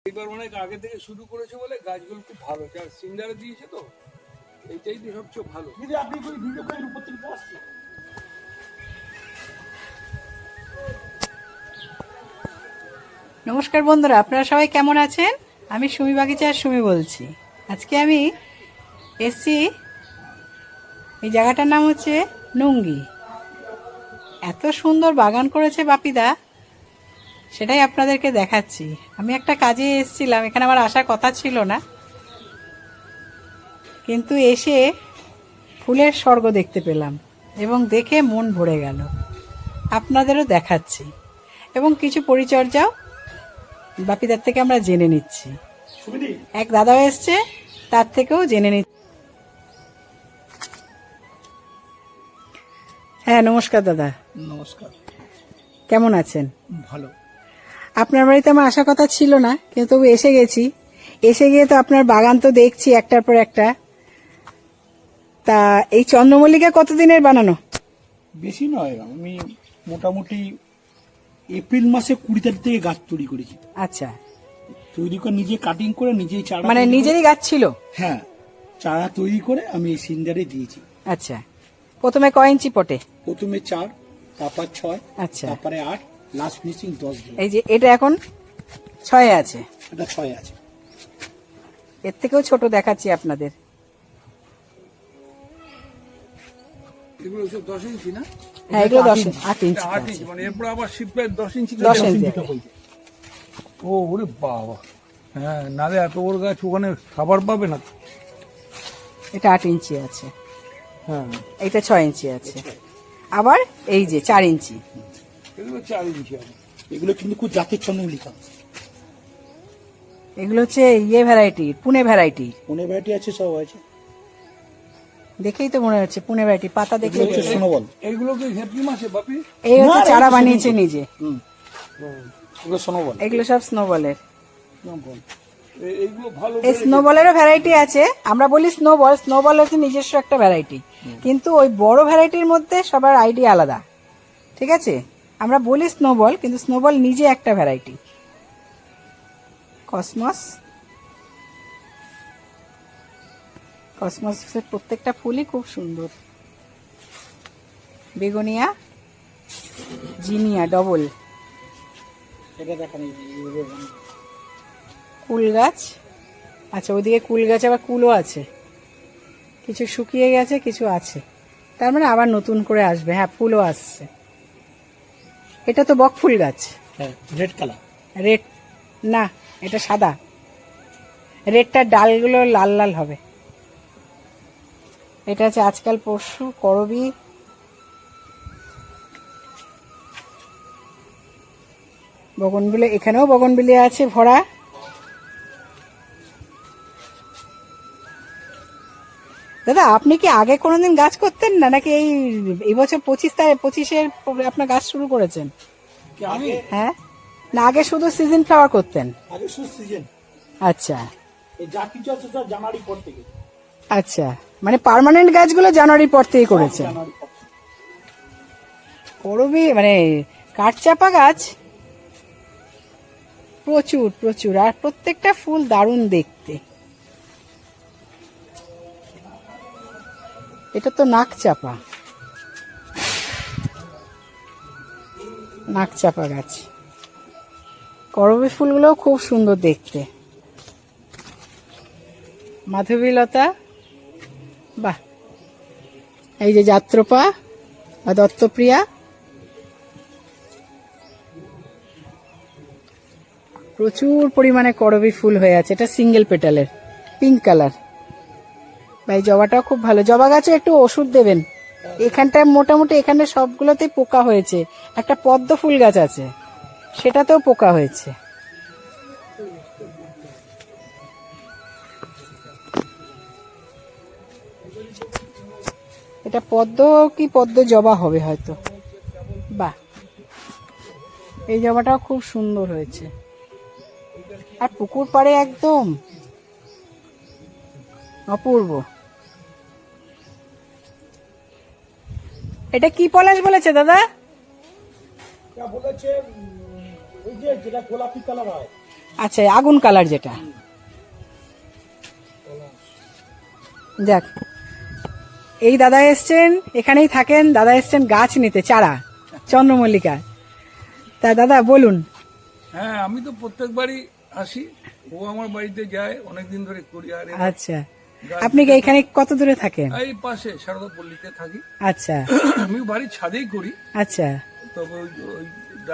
এবার অনেক আগে থেকে শুরু করেছে বলে গাছগুলো খুব ভালো, যার সিন্ডারে দিয়েছে তো এইটাই তো সবচেয়ে ভালো। যদি আপনি যদি ভিডিও করেন উপর থেকে আসছে। নমস্কার বন্ধুরা, আপনারা সবাই কেমন আছেন? আমি সুমি বাগিচার সুমি বলছি। আজকে আমি এসছি, এই জায়গাটার নাম হচ্ছে নুঙ্গি। এত সুন্দর বাগান করেছে বাপিদা, সেটাই আপনাদেরকে দেখাচ্ছি। আমি একটা কাজে এসেছিলাম, এখানে আমার আসার কথা ছিল না, কিন্তু এসে ফুলের স্বর্গ দেখতে পেলাম এবং দেখে মন ভরে গেল। আপনাদেরও দেখাচ্ছি এবং কিছু পরিচর্যাও বাপিদার থেকে আমরা জেনে নিচ্ছি। এক দাদাও এসছে, তার থেকেও জেনে নিচ্ছি। হ্যাঁ, নমস্কার দাদা। নমস্কার। কেমন আছেন? ভালো। আপনার বাড়িতে আমার আসার কথা ছিল না, কিন্তু তবু এসে গেছি। এসে গিয়ে তো আপনার বাগান তো দেখছি একটার পর একটা। তা এই চন্দ্রমল্লিকা কতদিনের বানানো? বেশি নয়, আমি মোটামুটি এপ্রিল মাসে 20 তারিখ থেকে গাছ তৈরি করেছি। আচ্ছা, তৈরি করে নিজে কাটিং করে নিজেই চারা, মানে নিজেরই গাছ ছিল? হ্যাঁ, চারা তৈরি করে আমি এই সিন্ডারে দিয়েছি। আচ্ছা, প্রথমে কয় ইঞ্চি পটে? প্রথমে 4, তারপর 6, আচ্ছা, তারপরে 8, লাস্ট ফিনিশিং 10 দিন। এই যে এটা এখন 6 আছে, এটা 6 আছে। এর থেকেও ছোট দেখাচ্ছি আপনাদের। এগুলো সব 10 ইঞ্চি না? হ্যাঁ, এগুলো 8 ইঞ্চি। 8 ইঞ্চি, মানে এরপর আবার শিপে 10 ইঞ্চি 10 ইঞ্চি। ও ওরে বাবা, হ্যাঁ, নালে এত বড় গাছ ওখানে খাবার পাবে না। এটা 8 ইঞ্চি আছে, হ্যাঁ, এটা 6 ইঞ্চি আছে, আবার এই যে 4 ইঞ্চি। এগুলো 4 ইঞ্চি আছে। এগুলো কিন্তু খুব জাতের চন্দ্রমল্লিকা। এগুলো হচ্ছে ইয়ে variety, Pune variety. Pune variety আছে, সব আছে। দেখেই তো মনে হচ্ছে পুনে ভ্যারাইটি, পাতা দেখে। সোনোবল। এগুলো কি হেপি মাসে বাপি? এই হচ্ছে চারা বানিয়েছে নিজে। এগুলো সোনোবল। এগুলো সব স্নোবলের। এইগুলো ভালো। এই স্নোবলেরও ভ্যারাইটি আছে, আমরা বলি স্নোবল। স্নোবল হচ্ছে নিজস্ব একটা ভ্যারাইটি, কিন্তু ওই বড় ভ্যারাইটির মধ্যে সবার আইডিয়া আলাদা, ঠিক আছে? আমরা বলি স্নোবল, কিন্তু স্নোবল নিজে একটা ভ্যারাইটি। কসমস, কসমসের প্রত্যেকটা ফুলই খুব সুন্দর। বেগুনিয়া, জিনিয়া ডবল, এটা দেখান। কুল গাছ। আচ্ছা, ওইদিকে কুল গাছ, আবার কুলও আছে, কিছু শুকিয়ে গেছে, কিছু আছে, তার মানে আবার নতুন করে আসবে। হ্যাঁ, ফুলও আসছে। এটা তো বক ফুল গাছ। হ্যাঁ, রেড কালার। রেড না, এটা সাদা। রেডটার ডালগুলো লাল লাল হবে। এটা আছে আজকাল পরশু করবি। বগনবিলি, এখানেও বগনবিলি আছে ভরা। দাদা, আপনি কি আগে কোনোদিন গাছ করতেন না, নাকি এই বছর 25-এর আপনার গাছ শুরু করেছেন? হ্যাঁ, না আগে শুধু সিজন ফ্লাওয়ার করতেন? আগে শুধু সিজন। আচ্ছা, এই যা কিছু আছে সব জানুয়ারি পর থেকে। আচ্ছা, মানে পার্মানেন্ট গাছগুলো জানুয়ারির পর থেকে করেছেন। করবি মানে কাঠচাপা গাছ প্রচুর প্রচুর, আর প্রত্যেকটা ফুল দারুণ দেখতে। এটা তো নাকচাপা, নাকচাপা গাছ। করবী ফুলগুলোও খুব সুন্দর দেখতে। মাধবীলতা, বাহ, এই যে যাত্রপা বা দত্তপ্রিয়া, প্রচুর পরিমাণে করবী ফুল হয়ে আছে। এটা সিঙ্গেল পেটালের, পিঙ্ক কালার। ভাই, জবাটাও খুব ভালো। জবা গাছে একটু ওষুধ দেবেন। এখানটায় মোটামুটি এখানে সবগুলোতেই পোকা হয়েছে। একটা পদ্ম ফুল গাছ আছে, সেটাতেও পোকা হয়েছে। এটা পদ্ম কি পদ্ম জবা হবে হয়তো। বাহ, এই জবাটাও খুব সুন্দর হয়েছে। আর পুকুর পাড়ে একদম অপূর্ব। এটা কি পলাশ বলেছে দাদা? বলেছে ওই যে যেটা গোলাপি কালার হয়, আচ্ছা, আগুন কালার যেটা। যাক, এই দাদা এসছেন, এখানেই থাকেন, দাদা এসছেন গাছ নিতে, চারা চন্দ্রমল্লিকা। তা দাদা বলুন। হ্যাঁ, আমি তো প্রত্যেকবারই আসি, ও আমার বাড়িতে যায়, অনেকদিন ধরে করি। আর আচ্ছা, আপনি কি এখানে কত দূরে থাকেন? এই পাশে সারদাপল্লীতে থাকি। আচ্ছা, আমি বাড়ির ছাদেই করি। আচ্ছা, তবে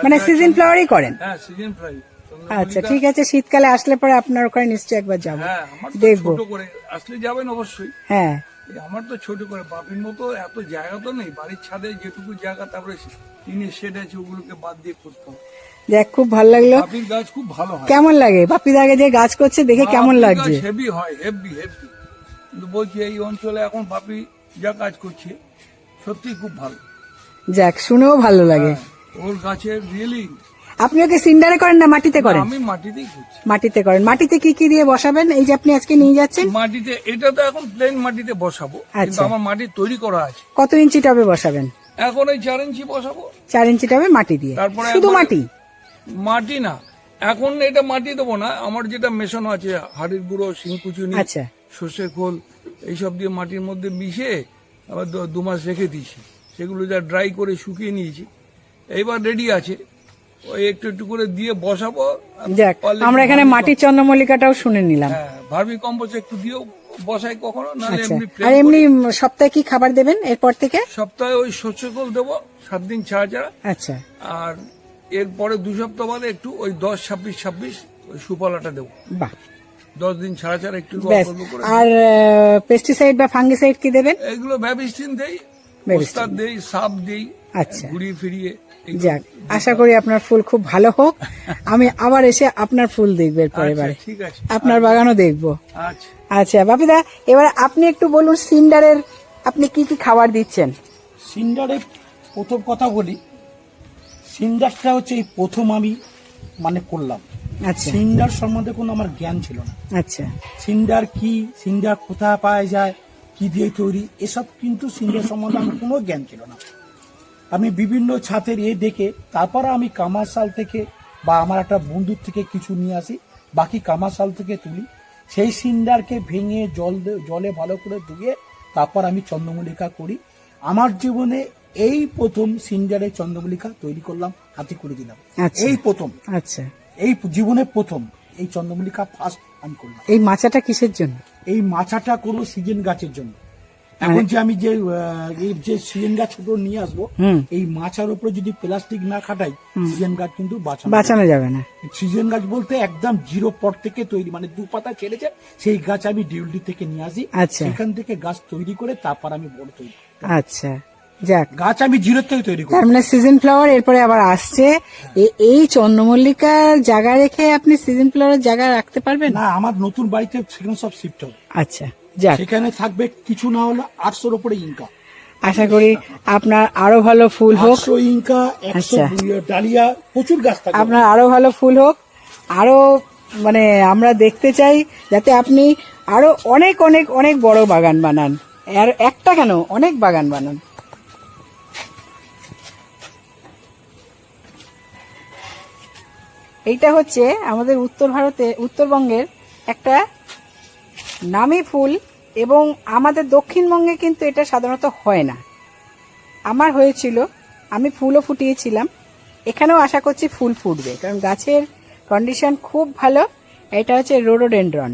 মানে সিজন ফ্লাওয়ারই করেন? হ্যাঁ, সিজন ফ্লাই। আচ্ছা, ঠিক আছে, শীতকালে আসলে পরে আপনার ওখানে নিশ্চয়ই একবার যাবো, হ্যাঁ, আমার তো দেখবো। ছোট করে আসলে যাবেন অবশ্যই। হ্যাঁ, আমার তো ছোট করে, বাপির মতো এত জায়গা তো নেই। বাড়ির ছাদে যেটুকু জায়গা, তারপরে টিনের শেড আছে, ওগুলোকে বাদ দিয়ে করতে হবে। দেখ, খুব ভালো লাগলো। বাপির গাছ খুব ভালো হয়। কেমন লাগে বাপির আগে যে গাছ করছে দেখে কেমন লাগছে? হেভি হয়, হেভি হেভি। কিন্তু বলছি এই অঞ্চলে এখন বাপি যা কাজ করছে সত্যি খুব ভালো। যাক, শুনেও ভালো লাগে। ওর গাছের রিয়েলি। আপনি ওকে সিন্ডারে করেন না মাটিতে করেন? আমি মাটিতেই করছি। মাটিতে করেন। মাটিতে কি কি দিয়ে বসাবেন এই যে আপনি আজকে নিয়ে যাচ্ছেন? মাটিতে, এটা তো এখন প্লেন মাটিতে বসাবো, কিন্তু আমার মাটি তৈরি করা আছে। কত ইঞ্চি টবে বসাবেন? এখন ওই 4 ইঞ্চি বসাবো। 4 ইঞ্চি টবে মাটি দিয়ে? তারপরে শুধু মাটি? মাটি না, এখন এটা মাটি দেবো না, আমার যেটা মেশানো আছে, হাড়ির গুঁড়ো, শিংকুচুনি, আচ্ছা, সর্ষের খোল, এইসব দিয়ে মাটির মধ্যে মিশিয়ে আবার 2 মাস রেখে দিয়েছি। সেগুলো যা ড্রাই করে শুকিয়ে নিয়েছি, এইবার রেডি আছে। ওই একটু একটু করে দিয়ে বসাবো। যাক, আমরা এখানে মাটির চন্দ্রমল্লিকাটাও শুনে নিলাম। হ্যাঁ, ভার্মি কম্পোস্ট একটু দিয়েও বসাই কখনো, নাহলে আচ্ছা, এমনি আর এমনি সপ্তাহে কি খাবার দেবেন এরপর থেকে? সপ্তাহে ওই সর্ষের খোল দেবো 7 দিন ছাড়া ছাড়া। আচ্ছা, আর এরপরে 2 সপ্তাহ বাদে একটু ওই 10-26-26 ওই সুফলাটা দেবো। বাহ, 10 দিন ছাড়া ছাড়া একটু বেশ। অল্প করে। আর পেস্টিসাইড বা ফাঙ্গিসাইড কি দেবেন? এগুলো ব্যাবিস্টিন দেই, ওস্তাদ দেই, সাপ দেই, আচ্ছা, ঘুরিয়ে ফিরিয়ে। যাক, আশা করি আপনার ফুল খুব ভালো হোক। আমি আবার এসে আপনার ফুল দেখবো এরপরে, ঠিক আছে, আপনার বাগানও দেখবো। আচ্ছা আচ্ছা বাপিদা, এবার আপনি একটু বলুন সিন্ডারের আপনি কি কি খাবার দিচ্ছেন? সিন্ডারে প্রথম কথা বলি, সিন্ডারটা হচ্ছে এই প্রথম আমি করলাম। আচ্ছা, সিন্ডার সম্বন্ধে কোনো আমার জ্ঞান ছিল না। আচ্ছা, সিন্ডার কি, সিন্ডার কোথায় পাওয়া যায়, কি দিয়ে তৈরি, এসব কিন্তু সিন্ডার সম্বন্ধে আমার কোনো জ্ঞান ছিল না। আমি বিভিন্ন ছাতের দেখে তারপর আমি কামারশাল থেকে বা আমার একটা বন্ধুর থেকে কিছু নিয়ে আসি, বাকি কামারশাল থেকে তুলি। সেই সিন্ডারকে ভেঙে জলে ভালো করে ধুয়ে তারপর আমি চন্দ্রমল্লিকা করি। আমার জীবনে এই প্রথম সিন্ডারে চন্দ্রমল্লিকা তৈরি করলাম, হাতে করে দিলাম। আচ্ছা, এই প্রথম, আচ্ছা, এই জীবনে প্রথম এই চন্দ্রমল্লিকা ফার্স্ট আমি করলাম। এই মাচাটা কিসের জন্য? এই মাচাটা করবো সিজন গাছের জন্য। এখন যে আমি যে সিজন গাছ ছোট নিয়ে আসবো, এই মাচার উপরে যদি প্লাস্টিক না খাটাই, সিজন গাছ কিন্তু বাঁচানো যাবে না। সিজন গাছ বলতে একদম 0 পট থেকে তৈরি, 2 পাতা ছেড়েছে, সেই গাছ আমি ডিউটি থেকে নিয়ে আসি। আচ্ছা, সেখান থেকে গাছ তৈরি করে তারপর আমি বড় তৈরি। আচ্ছা, যাক, গাছ আমি 0 থেকে তৈরি করি। তার মানে সিজন ফ্লাওয়ার এরপরে আবার আসছে। এই চন্দ্রমল্লিকার জায়গা রেখে আপনি সিজন ফ্লাওয়ারের জায়গা রাখতে পারবেন না, আমার নতুন বাড়িতে সেখানে সব শিফট হবে। আচ্ছা, যাক, সেখানে থাকবে কিছু না হলে 800-র উপরে ইনকাম। আশা করি আপনার আরো ভালো ফুল হোক। 800 ইনকা, 100 ডালিয়া, প্রচুর গাছ থাকবে। আপনার আরো ভালো ফুল হোক, আরো আমরা দেখতে চাই যাতে আপনি আরো অনেক অনেক অনেক বড় বাগান বানান, আর একটা কেন অনেক বাগান বানান। এইটা হচ্ছে আমাদের উত্তরবঙ্গের একটা নামী ফুল, এবং আমাদের দক্ষিণবঙ্গে কিন্তু এটা সাধারণত হয় না। আমার হয়েছিল, আমি ফুলও ফুটিয়েছিলাম। এখানেও আশা করছি ফুল ফুটবে, কারণ গাছের কন্ডিশন খুব ভালো। এটা হচ্ছে রোডোডেনড্রন।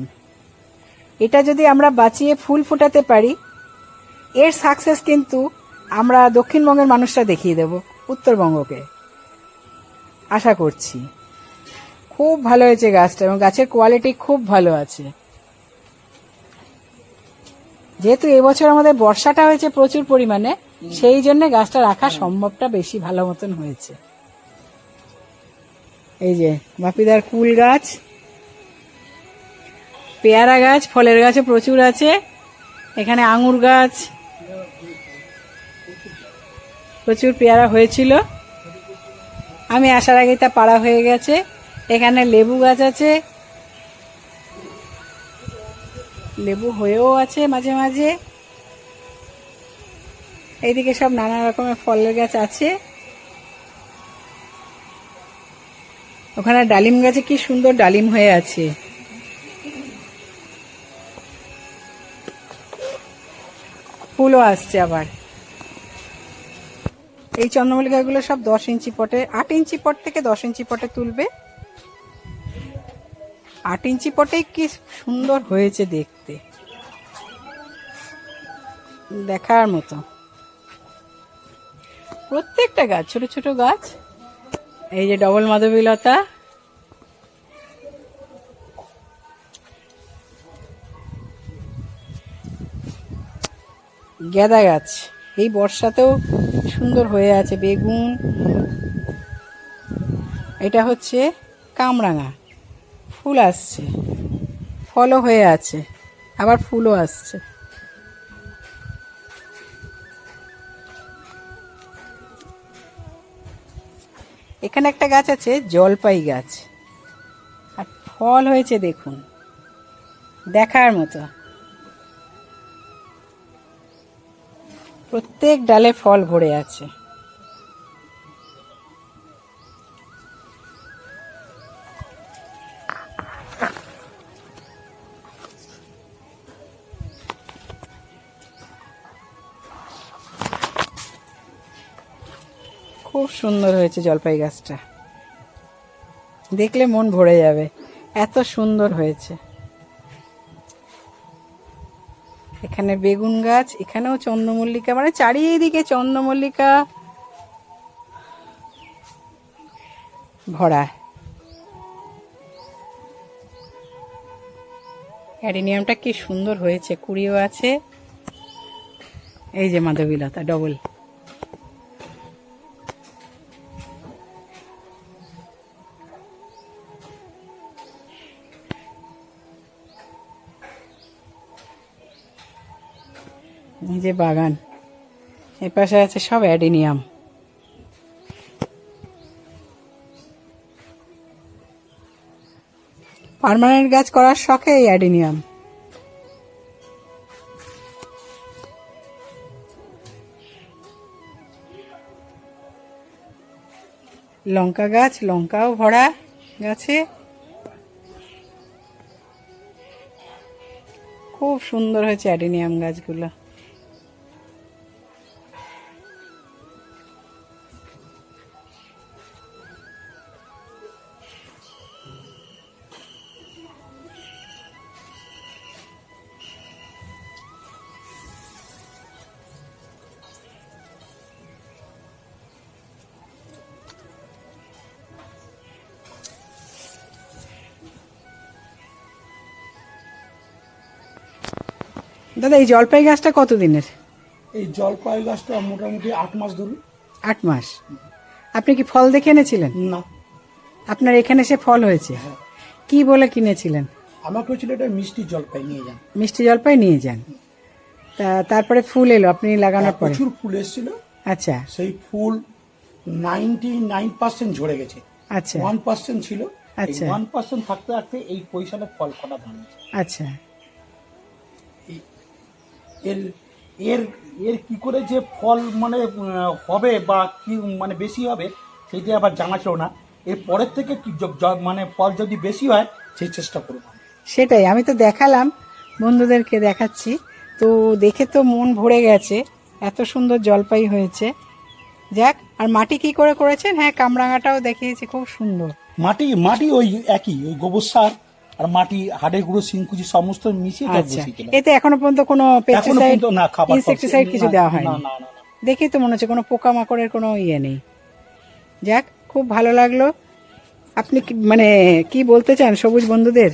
এটা যদি আমরা বাঁচিয়ে ফুল ফুটাতে পারি, এর সাকসেস কিন্তু আমরা দক্ষিণবঙ্গের মানুষরা দেখিয়ে দেব উত্তরবঙ্গকে, আশা করছি। খুব ভালো হয়েছে গাছটা, এবং গাছের কোয়ালিটি খুব ভালো আছে। যেহেতু এবছর আমাদের বর্ষাটা হয়েছে প্রচুর পরিমাণে, সেই জন্য গাছটা রাখা সম্ভবটা বেশি ভালো মতন হয়েছে। এই যে বাপিদার কুল গাছ, পেয়ারা গাছ, ফলের গাছও প্রচুর আছে। এখানে আঙুর গাছ, প্রচুর পেয়ারা হয়েছিল, আমি আসার আগেই তা পাড়া হয়ে গেছে। এখানে লেবু গাছ আছে, লেবু হয়েও আছে মাঝে মাঝে। এইদিকে সব নানা রকমের ফলের গাছ আছে। ওখানে ডালিম গাছে কি সুন্দর ডালিম হয়ে আছে। ফুলও আসছে আবার। এই চন্দ্রমল্লিকাগুলো সব 10 ইঞ্চি পটে, 8 ইঞ্চি পট থেকে 10 ইঞ্চি পটে তুলবে। 8 ইঞ্চি পটেই কি সুন্দর হয়েছে দেখতে, দেখার মতো। প্রত্যেকটা গাছ ছোট ছোট গাছ। এই যে ডবল মাধবীলতা, গেঁদা গাছ এই বর্ষাতেও সুন্দর হয়ে আছে। বেগুন, এটা হচ্ছে কামরাঙা, ফুল আসছে, ফলও হয়ে আছে, আবার ফুলও আসছে। এখানে একটা গাছ আছে জলপাই গাছ, আর ফল হয়েছে দেখুন, দেখার মতো। প্রত্যেক ডালে ফল ভরে আছে। খুব সুন্দর হয়েছে জলপাই গাছটা, দেখলে মন ভরে যাবে, এত সুন্দর হয়েছে। এখানে বেগুন গাছ, এখানেও চন্দ্রমল্লিকা, মানে চারিদিকে চন্দ্রমল্লিকা ভরা। অ্যাডিনিয়ামটা কি সুন্দর হয়েছে, কুড়িও আছে। এই যে মাধবীলতা ডবল, এই যে বাগান, এর পাশে আছে সব অ্যাডিনিয়াম। পার্মানেন্ট গাছ করার শখে এই অ্যাডিনিয়াম। লঙ্কা গাছ, লঙ্কাও ভরা গাছে, খুব সুন্দর হয়েছে অ্যাডিনিয়াম গাছগুলো। দাদা এই জলপাই গাছটা কতদিনের? এই জলপাই গাছটা মোটামুটি 8 মাস ধরুন। 8 মাস। আপনি কি ফল দেখে এনেছিলেন? না, আপনার এখানে সে ফল হয়েছে? কি বলে কিনেছিলেন? আমাকে হচ্ছিল এটা মিষ্টি জলপাই নিয়ে যান। মিষ্টি জলপাই নিয়ে যান, তারপরে ফুল এলো আপনি লাগানোর পরে? প্রচুর ফুল এসেছিল। আচ্ছা, সেই ফুল 99% ঝরে গেছে। আচ্ছা 1% ছিল। আচ্ছা 1% থাকতে থাকতে এই পয়সাটা ফল করা দাঁড়িয়েছে। আচ্ছা। এর এর এর কি করে যে ফল মানে হবে বা কি মানে বেশি হবে সেটা আবার জানা ছিল না। এর পরের থেকে কি মানে ফল যদি বেশি হয় সেই চেষ্টা করব। সেটাই আমি তো দেখালাম, বন্ধুদেরকে দেখাচ্ছি, তো দেখে তো মন ভরে গেছে, এত সুন্দর জলপাই হয়েছে। যাক, আর মাটি কি করে করেছেন? হ্যাঁ, কামরাঙাটাও দেখিয়েছি, খুব সুন্দর মাটি মাটি ওই একই, ওই গোবর সার আর মাটি, হাড়ের গুঁড়ো, সিংকুচি সমস্ত মিশিয়ে আচ্ছা, এতে এখনো পর্যন্ত কোনো পেস্টিসাইড, ইনসেক্টিসাইড কিছু দেওয়া হয়নি? দেখি তো মনে হচ্ছে কোনো পোকামাকড়ের কোনো ইয়ে নেই। যাক, খুব ভালো লাগলো। আপনি মানে কি বলতে চান সবুজ বন্ধুদের?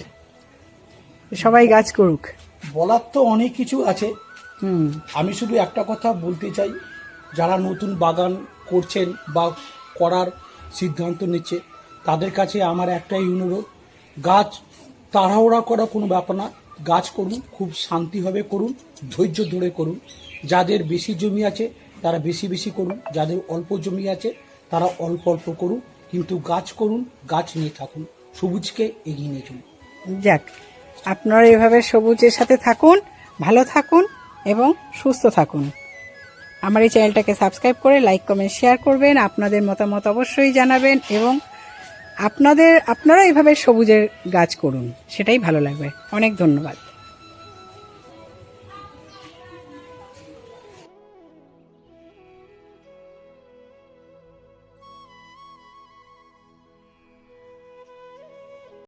সবাই গাছ করুক। বলার তো অনেক কিছু আছে। হুম, আমি শুধু একটা কথা বলতে চাই, যারা নতুন বাগান করছেন বা করার সিদ্ধান্ত নিচ্ছে তাদের কাছে আমার একটাই অনুরোধ, গাছ তাড়াহুড়া করা কোনো ব্যাপার না, গাছ করুন, খুব শান্তিভাবে করুন, ধৈর্য ধরে করুন। যাদের বেশি জমি আছে তারা বেশি বেশি করুন, যাদের অল্প জমি আছে তারা অল্প অল্প করুন, কিন্তু গাছ করুন, গাছ নিয়ে থাকুন, সবুজকে এগিয়ে নিয়ে চলুন। যাক, আপনারা এভাবে সবুজের সাথে থাকুন, ভালো থাকুন এবং সুস্থ থাকুন। আমার এই চ্যানেলটাকে সাবস্ক্রাইব করে লাইক, কমেন্ট, শেয়ার করবেন। আপনাদের মতামত অবশ্যই জানাবেন এবং আপনারা এইভাবে সবুজের গাছ করুন, সেটাই ভালো লাগবে। অনেক ধন্যবাদ।